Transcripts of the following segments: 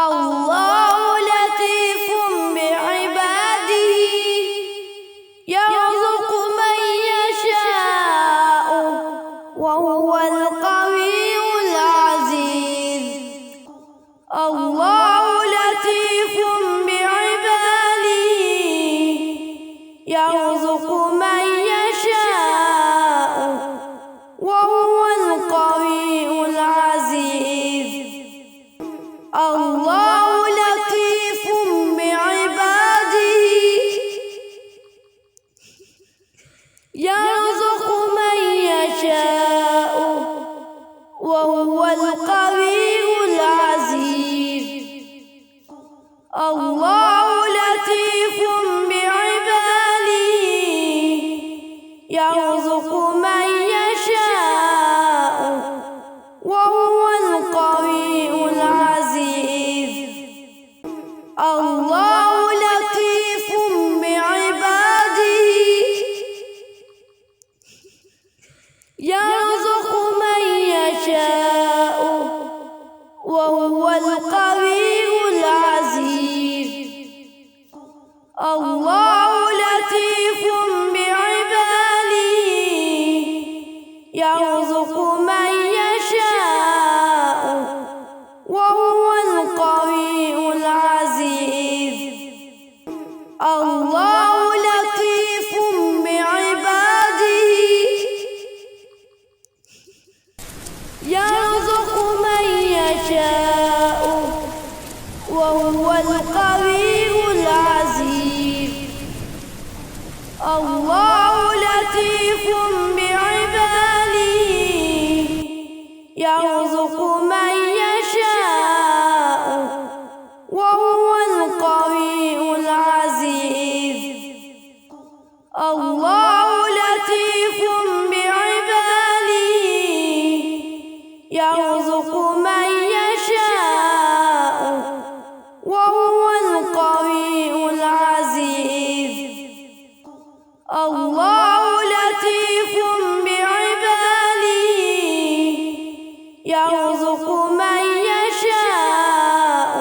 الله لطيف بعباده يرزق من يشاء وهو القوي العزيز. الله لطيف بعباده يرزق من يشاء وهو القوي العزيز. الله لطيف بعباده يرزق من يشاء وهو القوي العزيز. الله لطيف بعباده يرزق من يشاء وهو القوي العزيز. الله لطيف بعباده يرزق من يشاء وهو القوي العزيز. الله لطيف بعباده يرزق من يشاء وهو القوي العزيز. الله لطيف بعباده يرزق من يشاء وهو القوي العزيز. الله لطيف بعباده يرزق من يشاء وهو القوي العزيز. الله لطيف بعباده يرزق من يشاء وهو القوي العزيز. الله لطيف بعباده يرزق من يشاء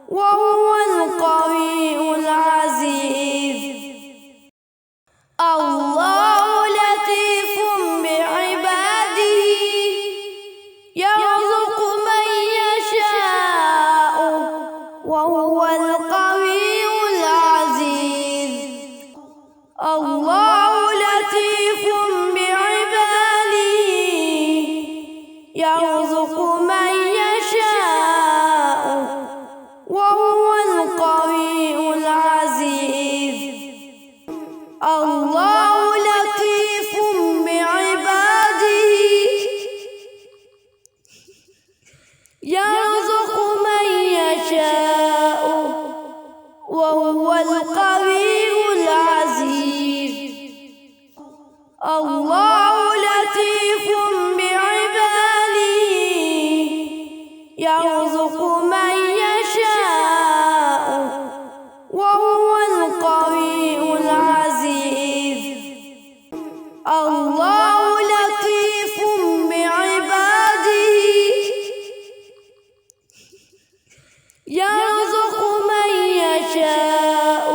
وهو القوي العزيز. الله لطيف بعباده يرزق من يشاء وهو القوي العزيز. الله لطيف بعباده يرزق من يشاء وهو القوي العزيز. الله لطيف بعباده يرزق من يشاء وهو القوي العزيز. الله لطيف بعباده يرزق من يشاء وهو القوي العزيز. الله لطيف بعباده يرزق من يشاء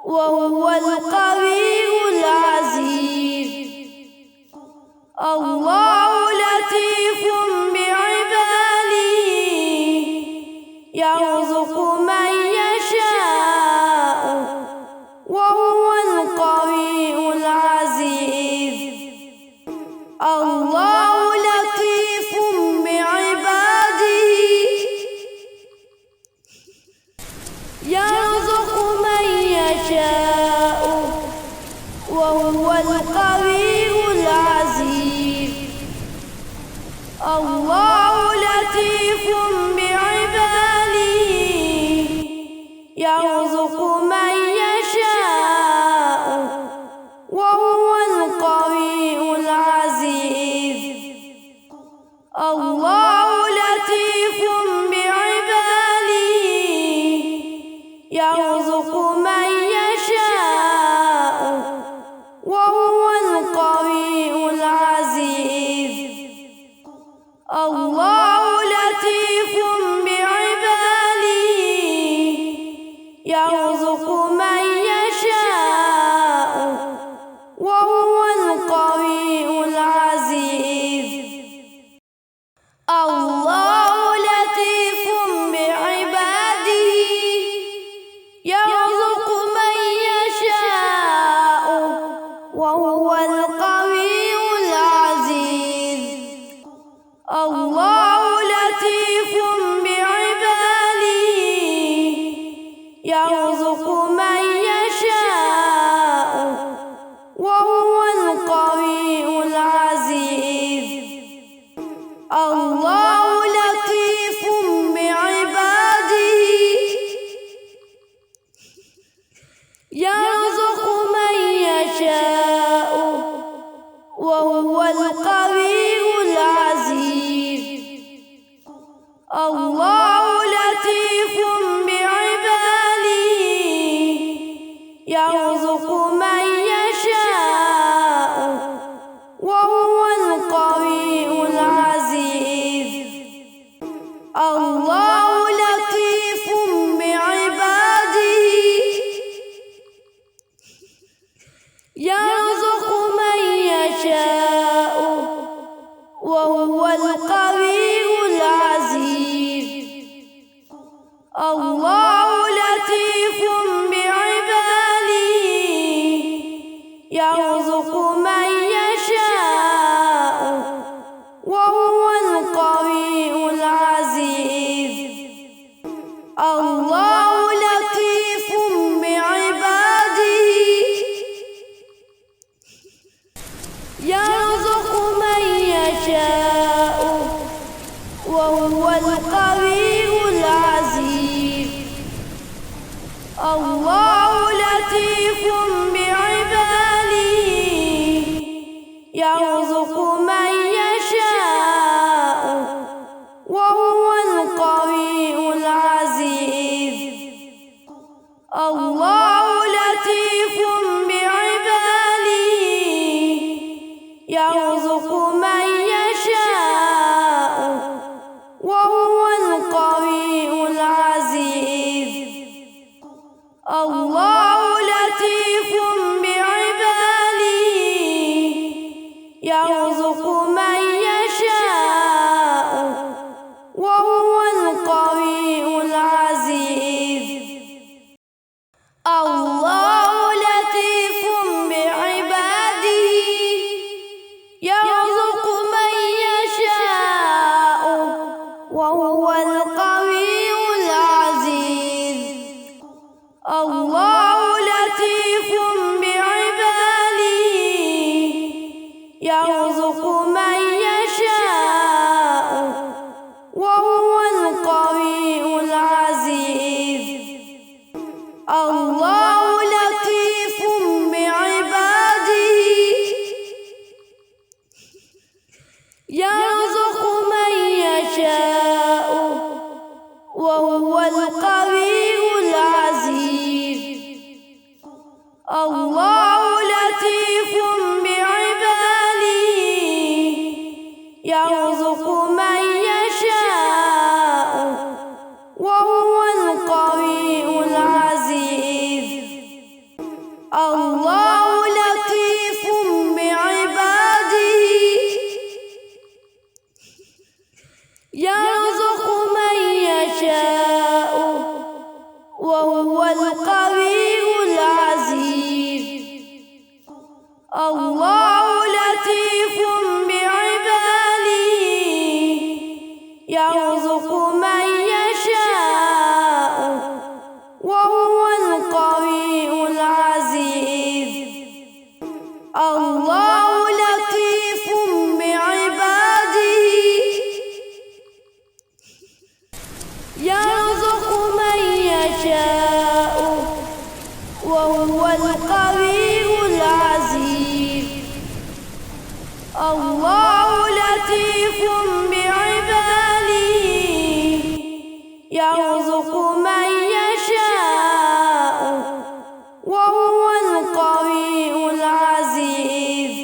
وهو القوي العزيز. الله لطيف بعباده يرزق من يشاء وهو القوي العزيز. الله لطيف بعباده يرزق من يشاء وهو القوي العزيز. الله لطيف بعباده الله لطيف بعباده يرزق من يشاء وهو القوي العزيز الله لطيف بعباده يرزق من يشاء وهو القوي العزيز الله لطيف بعباده يرزق من يشاء وهو القوي العزيز الله لطيف بعباده يرزق من يشاء وهو القوي العزيز الله لطيف بعباده يرزق من يشاء وهو القوي العزيز الله لطيف بعباده يرزق من يشاء وهو القوي العزيز الله لطيف بعباده يرزق من يشاء وهو القوي العزيز الله لطيف بعباده يرزق من يشاء وهو القوي العزيز الله لطيف بعباده يرزق من يشاء وهو القوي العزيز الله لطيف بعباده يرزق من يشاء وهو القوي العزيز الله لطيف بعباده يرزق من يشاء وهو القوي العزيز الله لطيف بعباده يرزق من يشاء وهو القوي العزيز الله لطيف بعباده يرزق من يشاء وهو القوي العزيز الله لطيف بعباده يرزق من يشاء وهو القوي العزيز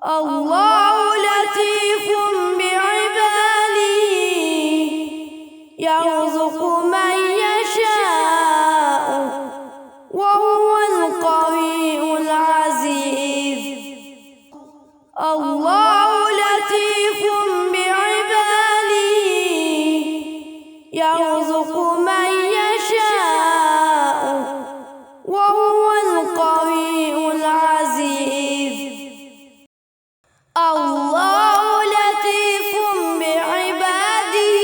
الله لطيف بعباده يرزق من يشاء وهو القوي العزيز الله لطيف بعباده يرزق من يشاء وهو القوي العزيز الله لطيف بعباده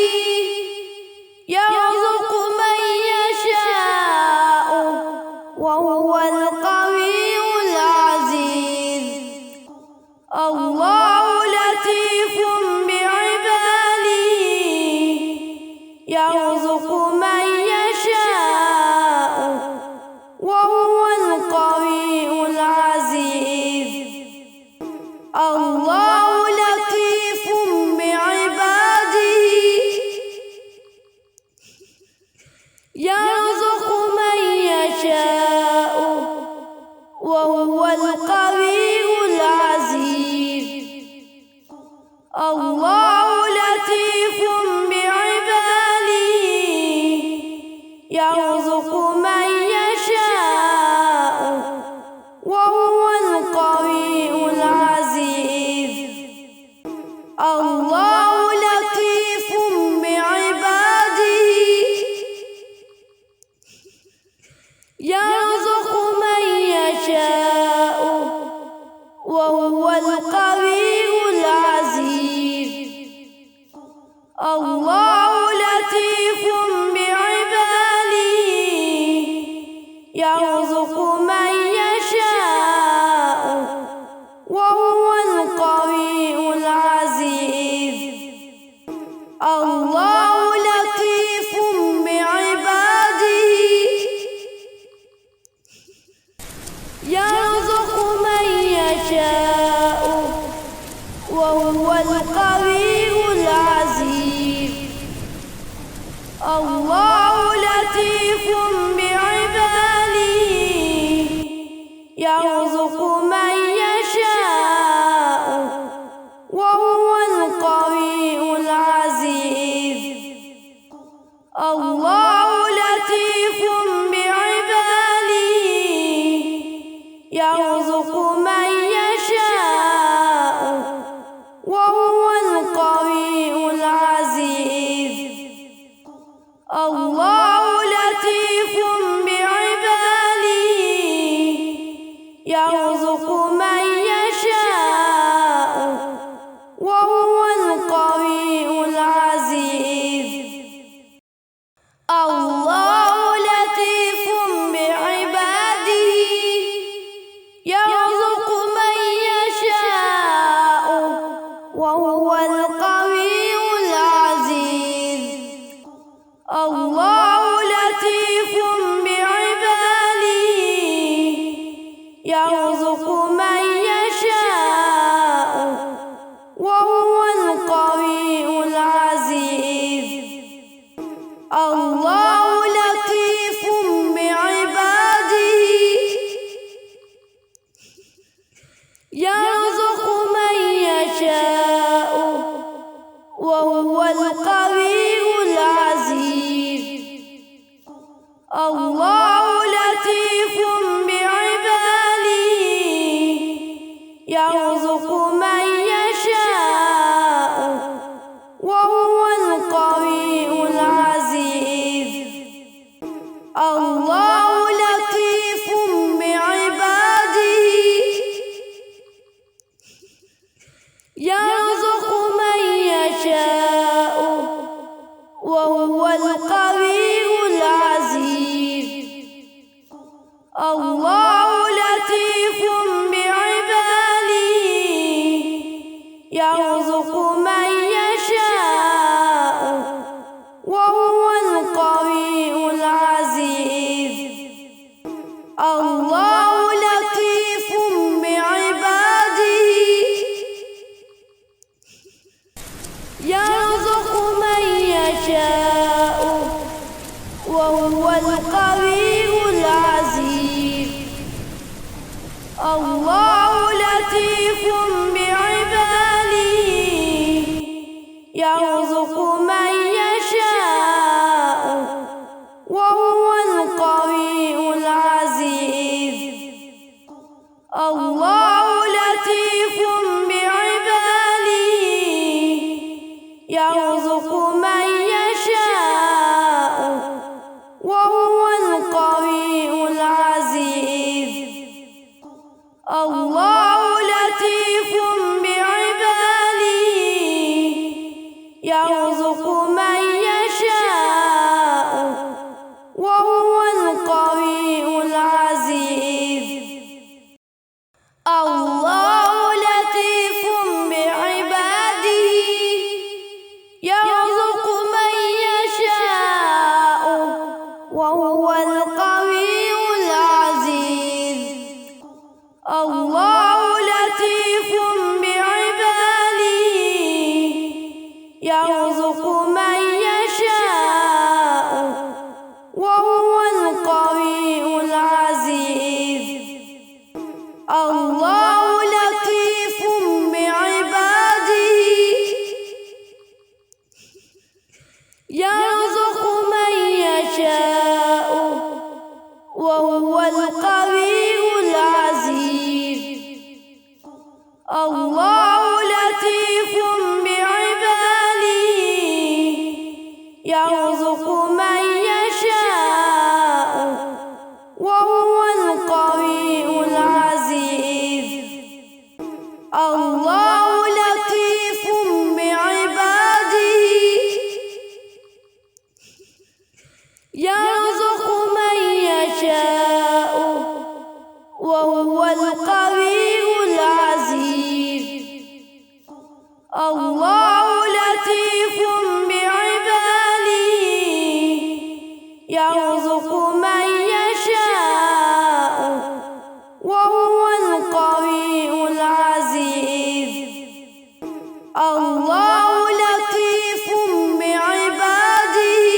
يرزق من يشاء وهو القوي العزيز الله لطيف بعباده يرزق من يشاء وهو القوي العزيز الله لطيف بعباده يرزق من يشاء وهو القوي العزيز الله لطيف بعباده الله لطيف بعباده يرزق من يشاء وهو القوي العزيز. الله لطيف بعباده يرزق من يشاء وهو القوي العزيز. الله لطيف بعباده يرزق من يشاء وهو القوي العزيز. الله لطيف بعباده يرزق من يشاء وهو القوي العزيز. الله لطيف بعباده يرزق من يشاء وهو القوي العزيز. الله لطيف بعباده يرزق من يشاء وهو القوي العزيز. الله لطيف بعباده يرزق من يشاء وهو القوي العزيز. الله لطيف بعباده يرزق من يشاء وهو القوي العزيز. الله لطيف بعباده يرزق من يشاء وهو القوي العزيز. الله لطيف بعباده يرزق من يشاء وهو القوي العزيز. الله لطيف بعباده يرزق من يشاء وهو القوي العزيز. الله لطيف بعباده يرزق من يشاء وهو القوي العزيز. الله لطيف بعباده يرزق من يشاء وهو القوي العزيز. الله لطيف بعباده يرزق من يشاء وهو القوي العزيز. الله لطيف بعباده يرزق من يشاء وهو القوي العزيز. الله لطيف بعباده يرزق من يشاء وهو القوي العزيز. الله لطيف بعباده يرزق من يشاء وهو القوي العزيز. الله لطيف بعباده يرزق من يشاء وهو القوي العزيز. الله لطيف بعباده يرزق من يشاء وهو القوي العزيز. الله لطيف بعباده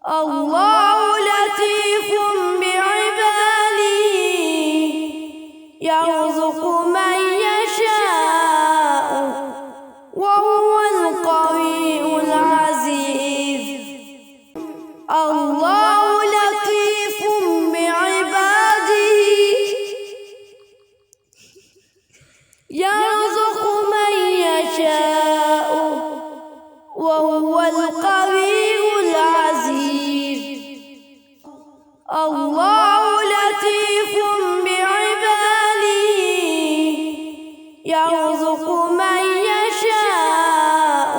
الله لطيف بعباده يرزق من يشاء وهو القوي العزيز. الله لطيف بعباده يرزق من يشاء وهو القوي العزيز. الله لطيف بعباده يرزق من يشاء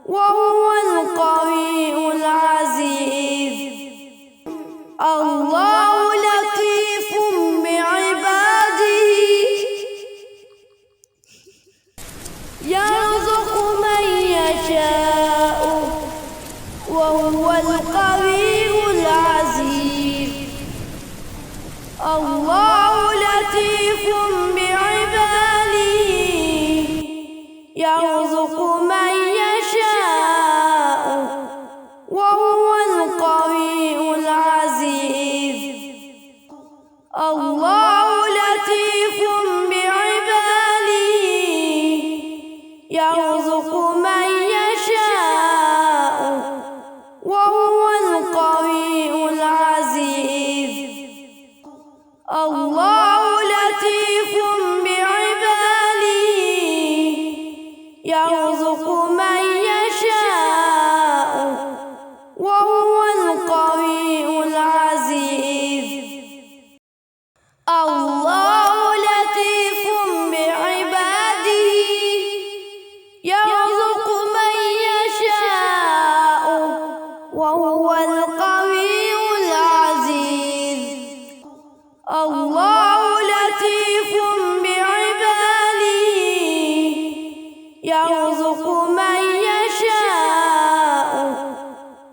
وهو القوي العزيز. الله لطيف بعباده يرزق من يشاء وهو القوي العزيز. الله لطيف بعباده يرزق من يشاء وهو القوي العزيز. الله لطيف بعباده يرزق من يشاء وهو القوي العزيز. الله لطيف بعباده يرزق من يشاء وهو القوي العزيز. الله لطيف بعباده يرزق من يشاء وهو القوي العزيز. الله لطيف بعباده يرزق من يشاء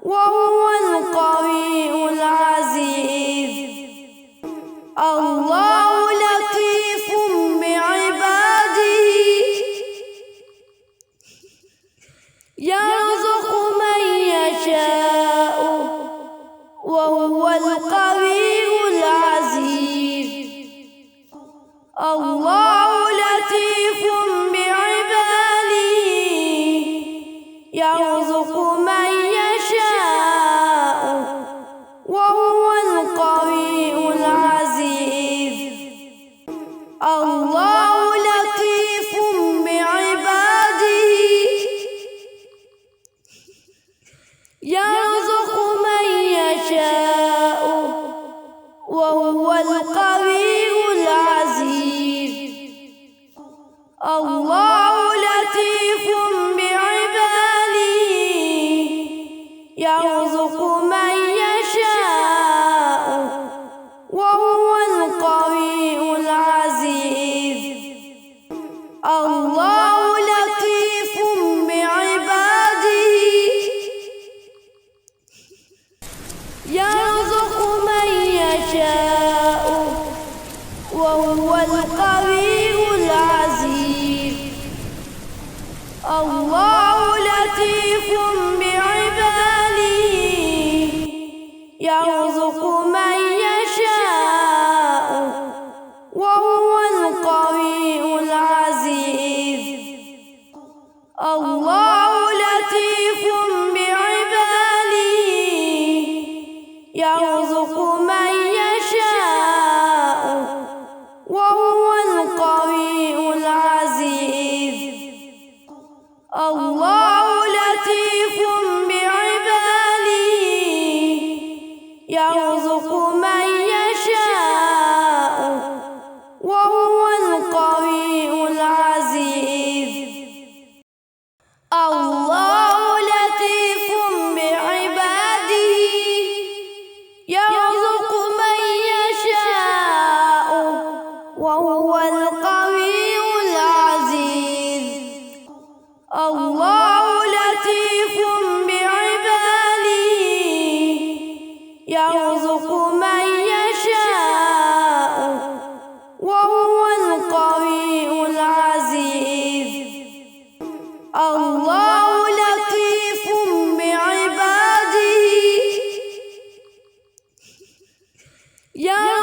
وهو القوي العزيز. الله لطيف بعباده يرزق من يشاء وهو القوي العزيز. الله لطيف بعباده يرزق من يشاء وهو القوي العزيز. الله لطيف بعباده يرزق من يشاء وهو القوي العزيز. الله لطيف بعباده يرزق من يشاء وهو القوي العزيز. الله لطيف بعباده يرزق من يشاء وهو القوي العزيز. الله لطيف بعباده يرزق من يشاء وهو القوي العزيز. الله لطيف بعباده يرزق من يشاء وهو القوي العزيز. الله لطيف بعباده يرزق من يشاء وهو القوي العزيز. الله لطيف بعباده يرزق من يشاء وهو القوي العزيز. الله لطيف بعباده يرزق من يشاء وهو القوي العزيز. الله لطيف بعباده يا